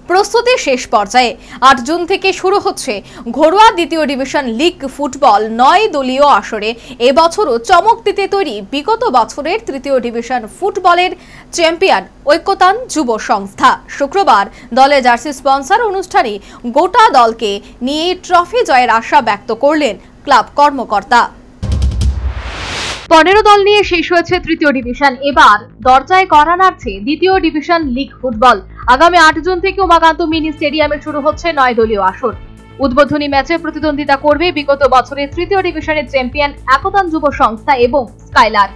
প্রস্তুতি শেষ পর্যায়ে। ৮ জুন থেকে শুরু হচ্ছে ঘরোয়া দ্বিতীয় ডিভিশন লীগ ফুটবল ৯ দলীয় আসরে। এবছরও চমক দিতে তৈরি বিগত বছরের তৃতীয় ডিভিশন ফুটবলের চ্যাম্পিয়ন ঐক্যতান যুব সংস্থা। শুক্রবার দলের জার্সি স্পন্সর অনুষ্ঠানে গোটা দলকে নিয়ে ট্রফি জয়ের আশা ব্যক্ত করলেন ক্লাব কর্মকর্তা। ১৫ দল নিয়ে শেষ হয়েছে তৃতীয় ডিভিশন। এবার দরজায় কড়া নাড়ছে দ্বিতীয় ডিভিশন লীগ ফুটবল। আগামী ৮ জুন থেকে উমাকান্ত মিনি স্টেডিয়ামে শুরু হচ্ছে ৯ দলীয় আসর। উদ্বোধনী ম্যাচে প্রতিদ্বন্দ্বিতা করবে বিগত বছরের তৃতীয় ডিভিশনের চ্যাম্পিয়ন একতান যুব সংস্থা এবং স্কাইলার।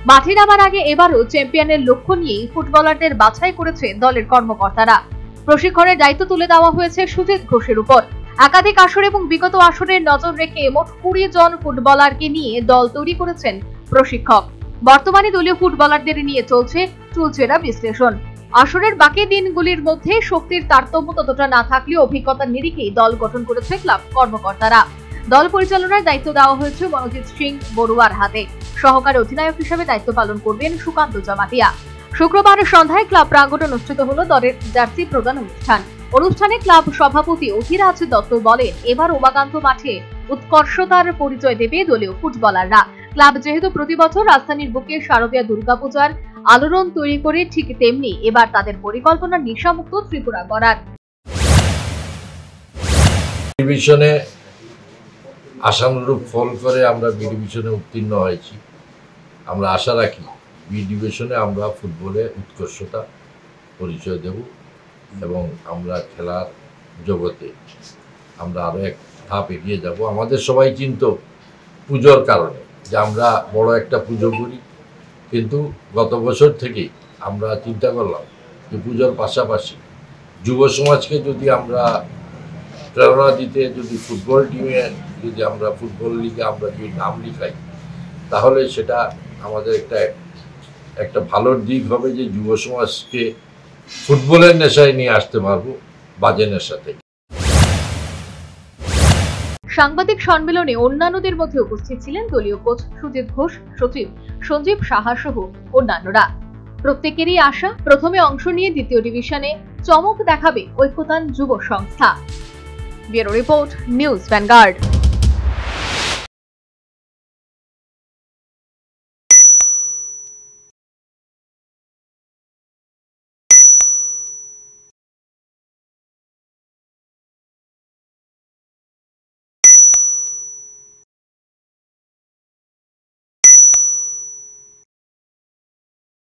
মাঠে নামার আগে এবারও চ্যাম্পিয়নের লক্ষ্য নিয়েই ফুটবলারদের বাছাই করেছে দলের কর্মকর্তারা। প্রশিক্ষণের দায়িত্ব তুলে দেওয়া হয়েছে সুজিত ঘোষের উপর। একাধিক আসর এবং বিগত আসরের নজর রেখে মোট ২০ জন ফুটবলারকে নিয়ে দল তৈরি করেছেন প্রশিক্ষক। বর্তমানে দলীয় ফুটবলারদের নিয়ে চলছে চুলচেরা বিশ্লেষণ। আসরের বাকি দিনগুলির মধ্যে শক্তির তারতম্য ততটা না থাকলেও অভিজ্ঞতার নিরিখেই দল গঠন করেছে ক্লাব কর্মকর্তারা। দল পরিচালনার দায়িত্ব দেওয়া হয়েছে মনোজিৎ সিং বড়ুয়ার হাতে। সহকারী অধিনায়ক হিসেবে দায়িত্ব পালন করবেন সুকান্ত জামাতিয়া। শুক্রবার সন্ধ্যায় ক্লাব প্রাঙ্গণে অনুষ্ঠিত হলো দলের জার্সি প্রদান অনুষ্ঠানে ক্লাব সভাপতি অধিরাজ দত্ত বলেন, এবার উমাকান্ত মাঠে উৎকর্ষতার পরিচয় দেবে দলীয় ফুটবলাররা। ক্লাব যেহেতু প্রতি বছর রাজধানীর বুকে শারদীয়া দুর্গাপূজার আলোড়ন তৈরি করে, ঠিক তেমনি এবার তাদের পরিকল্পনা নেশামুক্ত ত্রিপুরা করার। ডিভিশনে আশানুরূপ ফল করে আমরা বি ডিভিশনে উত্তীর্ণ হয়েছি। আমরা আশা রাখি বি ডিভিশনে আমরা ফুটবলে উৎকর্ষতা পরিচয় দেব এবং আমরা খেলার জগতে আমরা আরো এক ধাপ এগিয়ে যাব। আমাদের সবাই চিন্তা পুজোর কারণে যে আমরা বড় একটা পুজো করি, কিন্তু গত বছর থেকে আমরা চিন্তা করলাম যে পুজোর পাশাপাশি যুব সমাজকে যদি আমরা প্রেরণা দিতে, যদি ফুটবল টিমে যদি আমরা ফুটবল লিগে আমরা যদি নাম লিখাই, তাহলে সেটা আমাদের একটা ভালো দিক হবে যে যুব সমাজকে ফুটবলের নেশায় নিয়ে আসতে পারবো, বাজে নেশা থেকে। সাংবাদিক সম্মেলনে অন্যান্যদের মধ্যে উপস্থিত ছিলেন দলীয় কোচ সুজিত ঘোষ, সচিব সঞ্জীব সাহা সহ অন্যান্যরা। প্রত্যেকেরই আশা প্রথমে অংশ নিয়ে দ্বিতীয় ডিভিশনে চমক দেখাবে ঐক্যতান যুব সংস্থা। Bureau report, news vanguard.